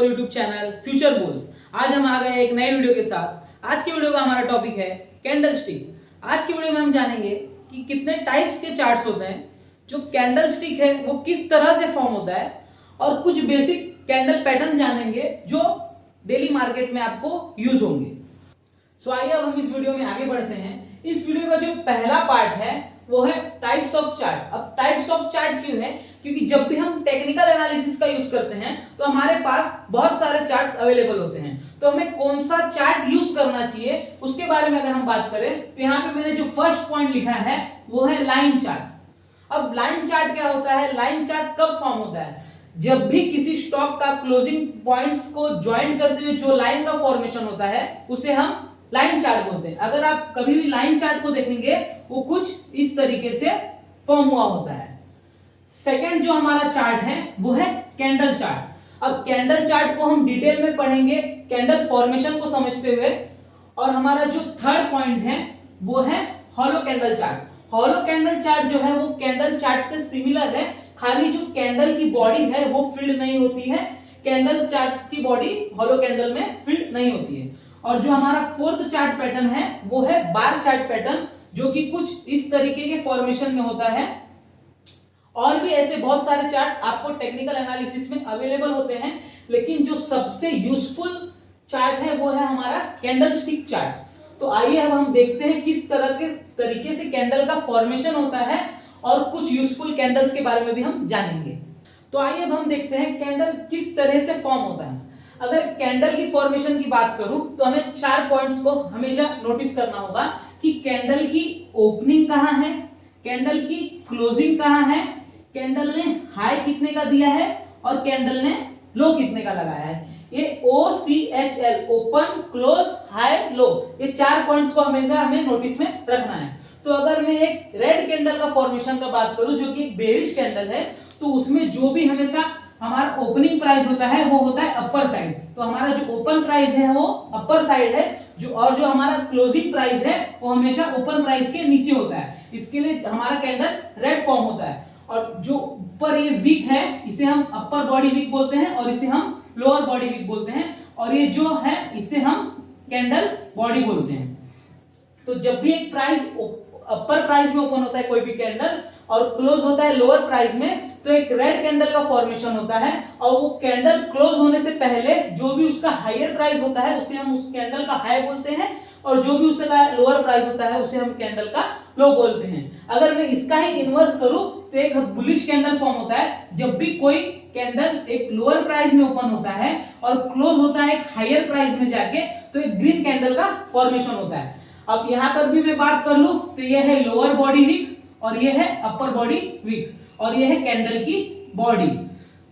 YouTube channel future bulls. आज हम आ गए एक नई वीडियो के साथ। आज की वीडियो का हमारा टॉपिक है कैंडल स्टिक। आज की वीडियो में हम जानेंगे कि कितने टाइप्स के चार्ट्स होते हैं, जो कैंडल स्टिक है वो किस तरह से फॉर्म होता है, और कुछ बेसिक कैंडल पैटर्न जानेंगे जो डेली मार्केट में आपको यूज होंगे। सो आइए अब हम इस वीडियो में आगे बढ़ते हैं। इस वीडियो का जो पहला पार्ट है वो है टाइप्स ऑफ चार्ट। अब टाइप्स ऑफ चार्ट क्यों है? क्योंकि जब भी हम टेक्निकल एनालिसिस का यूज करते हैं तो हमारे पास बहुत सारे चार्ट्स अवेलेबल होते हैं, तो हमें कौन सा चार्ट यूज करना चाहिए उसके बारे में अगर हम बात करें तो यहाँ पे मैंने जो फर्स्ट पॉइंट लिखा है वो है लाइन चार्ट। अब लाइन चार्ट क्या होता है? लाइन चार्ट कब फॉर्म होता है? जब भी किसी स्टॉक का क्लोजिंग पॉइंट्स को ज्वाइन करते हुए जो लाइन का फॉर्मेशन होता है उसे हम लाइन चार्ट बोलते हैं। अगर आप कभी भी लाइन चार्ट को देखेंगे वो कुछ इस तरीके से फॉर्म हुआ होता है। सेकंड जो हमारा चार्ट है वो है कैंडल चार्ट। अब कैंडल चार्ट को हम डिटेल में पढ़ेंगे कैंडल फॉर्मेशन को समझते हुए। और हमारा जो थर्ड पॉइंट है वो है hollow candle chart. Hollow candle chart जो है वो कैंडल चार्ट से सिमिलर है, खाली जो कैंडल की बॉडी है वो फिल्ड नहीं होती है। कैंडल चार्ट की बॉडी हॉलो कैंडल में फिल्ड नहीं होती है। और जो हमारा फोर्थ चार्ट पैटर्न है वो है बार चार्ट पैटर्न, जो कि कुछ इस तरीके के फॉर्मेशन में होता है। और भी ऐसे बहुत सारे चार्ट्स आपको टेक्निकल एनालिसिस में अवेलेबल होते हैं, लेकिन जो सबसे यूजफुल चार्ट है वो है हमारा कैंडल स्टिक चार्ट। तो आइए अब हम देखते हैं किस तरह के तरीके से कैंडल का फॉर्मेशन होता है, और कुछ यूजफुल कैंडल्स के बारे में भी हम जानेंगे। तो आइए अब हम देखते हैं कैंडल किस तरह से फॉर्म होता है। अगर कैंडल की फॉर्मेशन की बात करूं तो हमें 4 पॉइंट्स को हमेशा नोटिस करना होगा कि कैंडल की ओपनिंग कहां है, कैंडल की क्लोजिंग कहां है, कैंडल ने हाई कितने का दिया है और कैंडल ने लो कितने का लगाया है। ये OCHL open close high low, ये 4 पॉइंट्स को हमेशा हमें नोटिस में रखना है। तो अगर मैं एक रेड कैंडल का फॉर्मेशन का बात करूं जो कि एक बेरिश कैंडल है, तो उसमें जो भी हमेशा हमारा ओपनिंग प्राइस होता है वो होता है अपर साइड। तो हमारा जो ओपन प्राइस है वो अपर साइड है, जो हमारा क्लोजिंग प्राइस है वो हमेशा ओपन प्राइस के नीचे होता है। इसके लिए हमारा कैंडल रेड फॉर्म होता है। और जो ऊपर ये वीक है इसे हम अपर बॉडी वीक बोलते हैं, और इसे हम लोअर बॉडी वीक बोलते हैं, और ये जो है इसे हम कैंडल बॉडी बोलते हैं। तो जब भी एक प्राइस अपर प्राइस में ओपन होता है कोई भी कैंडल और क्लोज होता है लोअर प्राइस में, तो एक रेड कैंडल का फॉर्मेशन होता है। और वो कैंडल क्लोज होने से पहले जो भी उसका हायर प्राइस होता है उसे हम उस कैंडल का हाई बोलते हैं, और जो भी उसका लोअर प्राइस होता है उसे हम कैंडल का लो बोलते हैं। अगर मैं इसका ही इनवर्स करूं तो एक बुलिश कैंडल फॉर्म होता है जब भी कोई कैंडल एक लोअर प्राइस में ओपन होता है और क्लोज होता है एक हायर प्राइस में जाके, तो एक ग्रीन कैंडल का फॉर्मेशन होता है। अब यहां पर भी मैं बात कर लूं तो यह है लोअर बॉडी वीक और यह है अपर बॉडी वीक, और यह है कैंडल की बॉडी।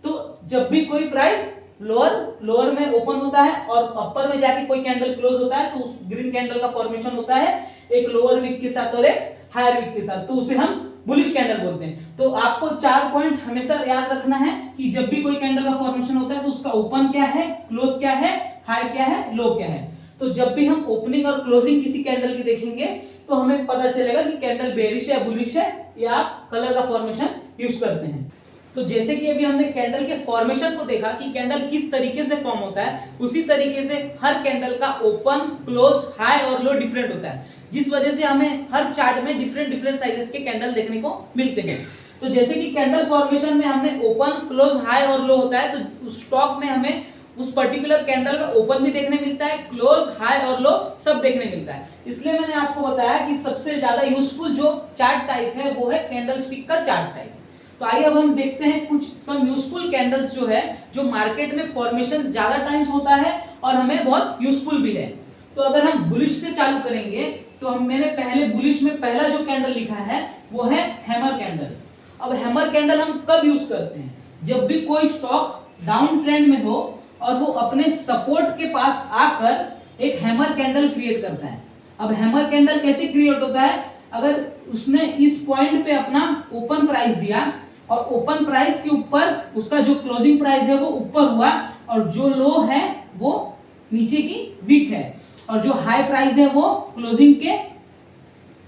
तो जब भी कोई प्राइस लोअर में ओपन होता है और अपर में जाके कोई कैंडल क्लोज होता है, तो उस ग्रीन कैंडल का फॉर्मेशन होता है एक लोअर वीक के साथ और एक हायर वीक के साथ, तो उसे हम बुलिश कैंडल बोलते हैं। तो आपको 4 पॉइंट हमेशा याद रखना है कि जब भी कोई कैंडल का फॉर्मेशन होता है तो उसका ओपन क्या है, क्लोज क्या है, हाई क्या है, लो क्या है। तो जब भी हम ओपनिंग और क्लोजिंग किसी कैंडल की देखेंगे तो हमें पता चलेगा कि कैंडल बेरिश है या बुलिश है, या आप कलर का फॉर्मेशन यूज करते हैं। तो जैसे कि अभी हमने कैंडल के फॉर्मेशन को देखा कि कैंडल किस तरीके से फॉर्म होता है, उसी तरीके से हर कैंडल का ओपन, क्लोज, हाई और लो डिफरेंट होता है, जिस वजह से हमें हर चार्ट में डिफरेंट साइजेस के कैंडल देखने को मिलते हैं। तो जैसे कि कैंडल फॉर्मेशन में हमने ओपन, क्लोज, हाई और लो होता है, तो उस स्टॉक में हमें उस पर्टिकुलर कैंडल का ओपन भी देखने मिलता है, क्लोज, हाई और लो सब देखने मिलता है। इसलिए मैंने आपको बताया कि सबसे ज्यादा यूजफुल जो चार्ट टाइप है वो है कैंडल स्टिक का चार्ट टाइप। तो आइए अब हम देखते हैं कुछ सम यूजफुल कैंडल्स जो है जो मार्केट में फॉर्मेशन ज्यादा टाइम्स होता है और हमें बहुत यूजफुल भी है। तो अगर हम बुलिश से चालू करेंगे तो मैंने पहले बुलिश में पहला जो कैंडल लिखा है वो है हैमर कैंडल। अब हैमर कैंडल हम कब यूज करते हैं? जब भी कोई स्टॉक डाउन ट्रेंड में हो और वो अपने सपोर्ट के पास आकर एक हैमर कैंडल क्रिएट करता है। अब हैमर कैंडल कैसे क्रिएट होता है? अगर उसने इस पॉइंट पे अपना ओपन प्राइस दिया और ओपन प्राइस के ऊपर उसका जो क्लोजिंग प्राइस है वो ऊपर हुआ, और जो लो है वो नीचे की वीक है, और जो हाई प्राइस है वो क्लोजिंग के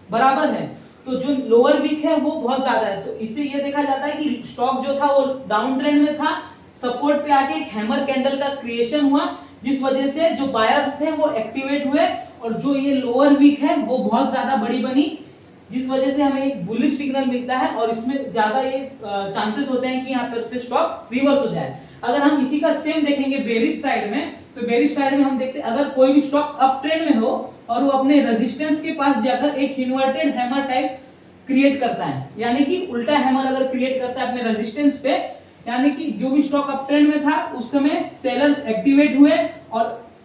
बराबर है, तो जो लोअर वीक है वो बहुत ज्यादा है। तो इससे ये देखा जाता है कि स्टॉक जो था वो डाउन ट्रेंड में था सपोर्ट पे आके एक हैमर कैंडल का क्रिएशन हुआ, जिस वजह से जो बायर्स थे वो एक्टिवेट हुए और जो ये लोअर वीक है वो बहुत ज्यादा बड़ी बनी, जिस वजह से हमें एक बुलिश सिग्नल मिलता है और इसमें ज्यादा ये चांसेस होते हैं कि यहाँ पर से स्टॉक रिवर्स हो जाए। अगर हम इसी का सेम देखेंगे बेरिश साइड में, तो बेरिश साइड में हम देखते हैं अगर कोई भी स्टॉक अप ट्रेंड में हो और वो अपने रेजिस्टेंस के पास जाकर एक इन्वर्टेड हैमर टाइप क्रिएट करता है, यानी कि उल्टा हैमर अगर क्रिएट करता है अपने रेजिस्टेंस पे, यानी कि जो भी स्टॉक अप ट्रेंड में था उस समय सेलर्स एक्टिवेट हुए और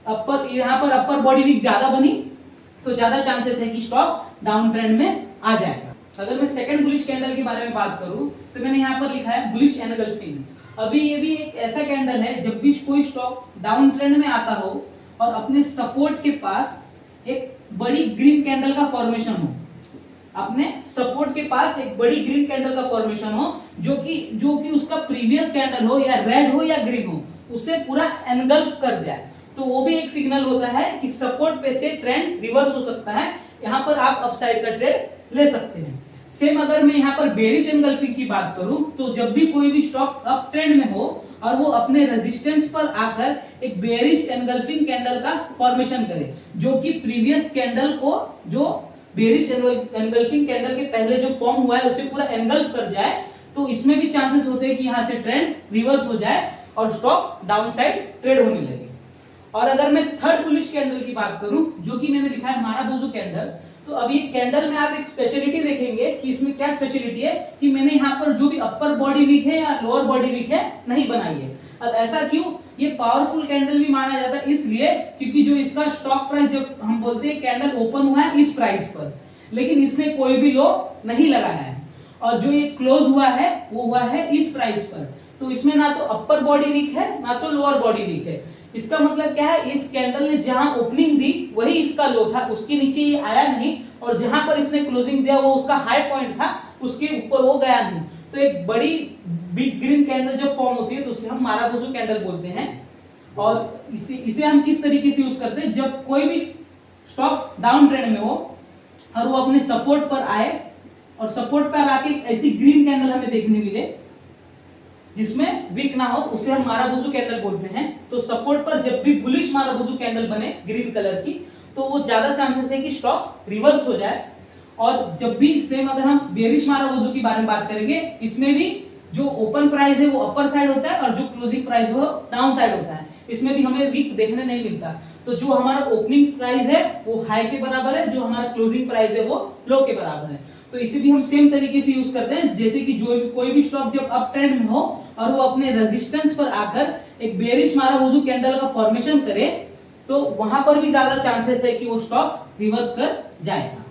अपर यहाँ पर अपर बॉडी वीक ज्यादा बनी, तो ज्यादा चांसेस है कि स्टॉक डाउन ट्रेंड में आ जाएगा। अगर मैं सेकंड बुलिश कैंडल के बारे में बात करूं तो मैंने यहाँ पर लिखा है बुलिश एनगल्फिंग। अभी ये भी एक ऐसा कैंडल है जब भी कोई स्टॉक डाउन ट्रेंड में आता हो और अपने सपोर्ट के पास एक बड़ी ग्रीन कैंडल का फॉर्मेशन हो, अपने सपोर्ट के पास एक बड़ी ग्रीन कैंडल का फॉर्मेशन हो जो कि उसका प्रीवियस कैंडल हो या रेड हो या ग्रीन हो, उसे पूरा एनगल्फ कर जाए, तो वो भी एक सिग्नल होता है कि सपोर्ट पे से ट्रेंड रिवर्स हो सकता है, यहाँ पर आप अपसाइड का ट्रेड ले सकते हैं। सेम अगर मैं यहाँ पर बेरिश एनगल्फिंग की बात करूं तो जब भी कोई भी स्टॉक अप ट्रेंड में हो और वो अपने रेजिस्टेंस पर आकर एक बेरिश एनगल्फिंग कैंडल का फॉर्मेशन करे, जो कि प्रीवियस कैंडल को, जो बेरिश एनगल्फिंग कैंडल के पहले जो फॉर्म हुआ है उसे पूरा एनगल्फ कर जाए, तो इसमें भी चांसेस होते हैं कि यहाँ से ट्रेंड रिवर्स हो जाए और स्टॉक डाउन साइड ट्रेड होने लगे। और अगर मैं थर्ड बुलिश कैंडल की बात करूं जो कि मैंने लिखा है मारुबुजु कैंडल, तो अभी कैंडल में आप एक स्पेशलिटी देखेंगे कि इसमें क्या स्पेशलिटी है कि मैंने यहाँ पर जो भी अपर बॉडी वीक है या लोअर बॉडी वीक है नहीं बनाई है। अब ऐसा क्यों? ये पावरफुल कैंडल भी माना जाता है इसलिए क्योंकि जो इसका स्टॉक प्राइस, जब हम बोलते हैं कैंडल ओपन हुआ है इस प्राइस पर, लेकिन इसने कोई भी लो नहीं लगाया है और जो ये क्लोज हुआ है वो हुआ है इस प्राइस पर, तो इसमें ना तो अपर बॉडी वीक है ना तो लोअर बॉडी वीक है। इसका मतलब क्या है, इस कैंडल ने जहां ओपनिंग दी वही इसका लो था, उसके नीचे ये आया नहीं, और जहां पर इसने क्लोजिंग दिया वो उसका हाई पॉइंट था, उसके ऊपर वो गया नहीं। तो एक बड़ी बिग ग्रीन कैंडल जब फॉर्म होती है तो उसे हम मारुबुजु कैंडल बोलते हैं। और इसे हम किस तरीके से यूज करते हैं, जब कोई भी स्टॉक डाउन ट्रेंड में हो और वो अपने सपोर्ट पर आए और सपोर्ट पर आके ऐसी ग्रीन कैंडल हमें देखने मिले जिसमें वीक ना हो, उसे हम मारुबुजु कैंडल बोलते हैं। तो सपोर्ट पर जब भी बुलिश मारुबुजु कैंडल बने ग्रीन कलर की, तो वो ज्यादा चांसेस है कि स्टॉक रिवर्स हो जाए। और जब भी सेम अगर हम बेरिश मारुबुजु की बारे में बात करेंगे, इसमें भी जो ओपन प्राइस है वो अपर साइड होता है और जो क्लोजिंग प्राइस वो डाउन साइड होता है, इसमें भी हमें वीक देखने नहीं मिलता। तो जो हमारा ओपनिंग प्राइस है वो हाई के बराबर है, जो हमारा क्लोजिंग प्राइस है वो लो के बराबर है। तो इसे भी हम सेम तरीके से यूज करते हैं, जैसे कि कोई भी स्टॉक जब अप ट्रेंड में हो और वो अपने रेजिस्टेंस पर आकर एक बेरिश मारुबुजु कैंडल का फॉर्मेशन करे, तो वहां पर भी ज्यादा चांसेस है कि वो स्टॉक रिवर्स कर जाएगा।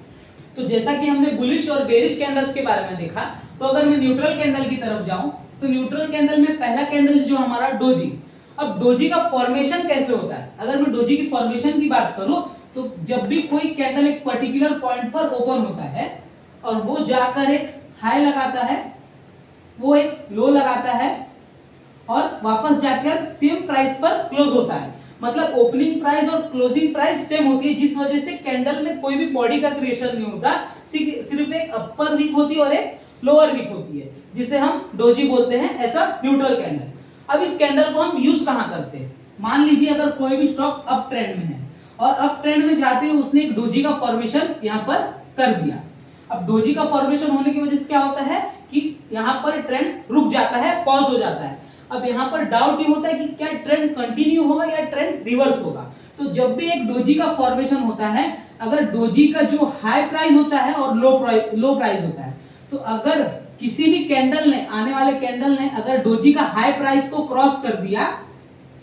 तो जैसा कि हमने बुलिश और बेरिश कैंडल्स के बारे में देखा, तो अगर मैं न्यूट्रल कैंडल की तरफ जाऊं तो न्यूट्रल कैंडल में पहला कैंडल जो हमारा डोजी। अब डोजी का फॉर्मेशन कैसे होता है, अगर मैं डोजी की फॉर्मेशन की बात करूं तो जब भी कोई कैंडल एक पर्टिकुलर पॉइंट पर ओपन होता है और वो जाकर एक हाई लगाता है, वो एक लो लगाता है और वापस जाकर सेम प्राइस पर क्लोज होता है, मतलब ओपनिंग प्राइस और क्लोजिंग प्राइस सेम होती है, जिस वजह से कैंडल में कोई भी बॉडी का क्रिएशन नहीं होता, सिर्फ एक अपर वीक होती है और एक लोअर वीक होती है, जिसे हम डोजी बोलते हैं, ऐसा न्यूट्रल कैंडल। अब इस कैंडल को हम यूज कहां करते हैं, मान लीजिए अगर कोई भी स्टॉक अप ट्रेंड में है और अप ट्रेंड में जाते हुए उसने एक डोजी का फॉर्मेशन यहां पर कर दिया। अब डोजी का फॉर्मेशन होने की वजह से क्या होता है कि यहाँ पर ट्रेंड रुक जाता है, पॉज हो जाता है। अब यहाँ पर डाउट ये होता है कि क्या ट्रेंड कंटिन्यू होगा या ट्रेंड रिवर्स होगा। तो जब भी एक डोजी का फॉर्मेशन होता है, अगर डोजी का जो हाई प्राइस होता है और लो प्राइस होता है, तो अगर किसी भी कैंडल ने, आने वाले कैंडल ने अगर डोजी का हाई प्राइस को क्रॉस कर दिया,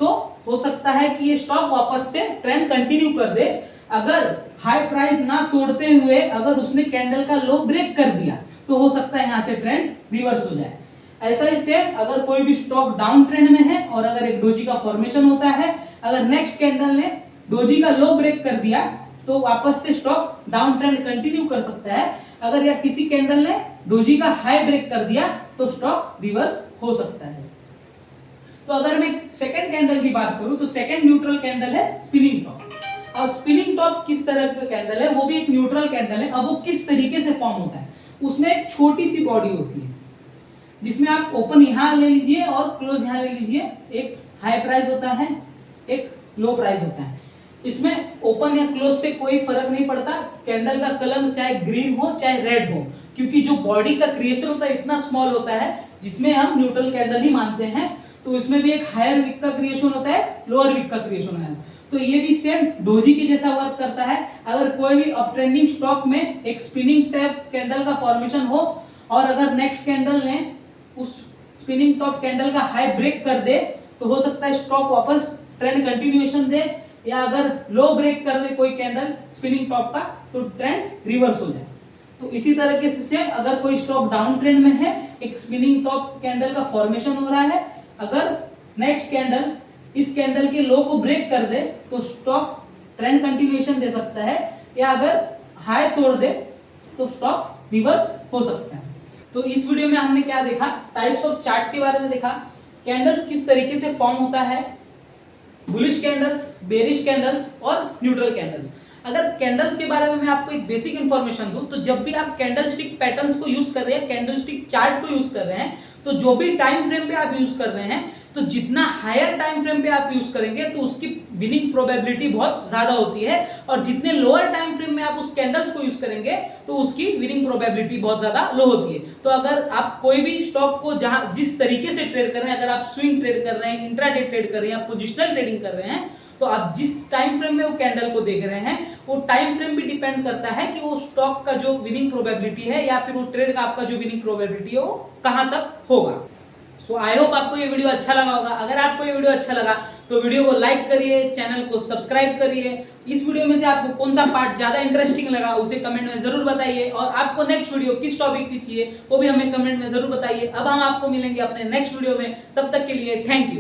तो हो सकता है कि ये स्टॉक वापस से ट्रेंड कंटिन्यू कर दे। अगर हाई प्राइस ना तोड़ते हुए अगर उसने कैंडल का लो ब्रेक कर दिया, तो हो सकता है यहाँ से ट्रेंड रिवर्स हो जाए। ऐसा ही सेम अगर कोई भी स्टॉक डाउन ट्रेंड में है और अगर एक डोजी का फॉर्मेशन होता है, अगर नेक्स्ट कैंडल ने डोजी का लो ब्रेक कर दिया, तो वापस से स्टॉक डाउन ट्रेंड कंटिन्यू कर सकता है। अगर या किसी कैंडल ने डोजी का हाई ब्रेक कर दिया तो स्टॉक रिवर्स हो सकता है। तो अगर मैं सेकंड कैंडल की बात करूं तो सेकंड न्यूट्रल कैंडल है स्पिनिंग टॉप। और स्पिनिंग टॉप किस तरह का कैंडल है, वो भी एक न्यूट्रल कैंडल है। अब वो किस तरीके से फॉर्म होता है, उसमें एक छोटी सी बॉडी होती है, जिसमें आप ओपन यहाँ ले लीजिए और क्लोज यहाँ ले लीजिए। एक हाई प्राइस होता है, एक लो प्राइस होता है। इसमें ओपन या क्लोज से कोई फर्क नहीं पड़ता, कैंडल का कलर चाहे ग्रीन हो चाहे रेड हो, क्योंकि जो बॉडी का क्रिएशन होता है इतना स्मॉल होता है, जिसमें हम न्यूट्रल कैंडल ही मानते हैं। तो इसमें भी एक हायर विक का क्रिएशन होता है, लोअर विक का क्रिएशन होता है। तो ये भी सेम डोजी के जैसा वर्क करता है। अगर कोई भी अप ट्रेंडिंग स्टॉक में एक स्पिनिंग टॉप कैंडल का फॉर्मेशन हो और अगर नेक्स्ट कैंडल ने उस स्पिनिंग टॉप कैंडल का हाई ब्रेक कर दे, तो हो सकता है स्टॉक वापस ट्रेंड कंटिन्यूएशन दे, या अगर लो ब्रेक कर दे कोई कैंडल स्पिनिंग टॉप का, तो ट्रेंड रिवर्स हो जाए। तो इसी तरीके से अगर कोई स्टॉक डाउन ट्रेंड में है, एक स्पिनिंग टॉप कैंडल का फॉर्मेशन हो रहा है, अगर नेक्स्ट कैंडल इस कैंडल के लो को ब्रेक कर दे तो स्टॉक ट्रेंड कंटिन्यूएशन दे सकता है, या अगर हाई तोड़ दे तो स्टॉक रिवर्स हो सकता है। तो इस वीडियो में हमने क्या देखा, टाइप्स ऑफ चार्ट्स के बारे में देखा, कैंडल्स किस तरीके से फॉर्म होता है, बुलिश कैंडल्स, बेरिश कैंडल्स और न्यूट्रल कैंडल्स। अगर कैंडल्स के बारे में मैं आपको एक बेसिक इंफॉर्मेशन दूं, तो जब भी आप कैंडलस्टिक पैटर्न्स को यूज कर रहे हैं, कैंडलस्टिक चार्ट को यूज कर रहे हैं, तो जो भी टाइम फ्रेम पे आप यूज कर रहे हैं, तो जितना हायर टाइम फ्रेम पे आप यूज करेंगे तो उसकी विनिंग प्रोबेबिलिटी बहुत ज्यादा होती है, और जितने लोअर टाइम फ्रेम में आप उस कैंडल्स को यूज करेंगे तो उसकी विनिंग प्रोबेबिलिटी बहुत ज्यादा लो होती है। तो अगर आप कोई भी स्टॉक को जहां जिस तरीके से ट्रेड कर रहे हैं, अगर आप स्विंग ट्रेड कर रहे हैं, इंट्राडे ट्रेड कर रहे हैं, आप पोजिशनल ट्रेडिंग कर रहे हैं, तो आप जिस टाइम फ्रेम में वो कैंडल को देख रहे हैं, वो टाइम फ्रेम भी डिपेंड करता है कि वो स्टॉक का जो विनिंग प्रोबेबिलिटी है या फिर वो ट्रेड का आपका जो विनिंग प्रोबेबिलिटी है वो कहां तक होगा। सो आई होप आपको ये वीडियो अच्छा लगा होगा। अगर आपको ये वीडियो अच्छा लगा तो वीडियो को लाइक करिए, चैनल को सब्सक्राइब करिए। इस वीडियो में से आपको कौन सा पार्ट ज्यादा इंटरेस्टिंग लगा उसे कमेंट में जरूर बताइए, और आपको नेक्स्ट वीडियो किस टॉपिक पे चाहिए वो भी हमें कमेंट में जरूर बताइए। अब हम आपको मिलेंगे अपने नेक्स्ट वीडियो में, तब तक के लिए थैंक यू।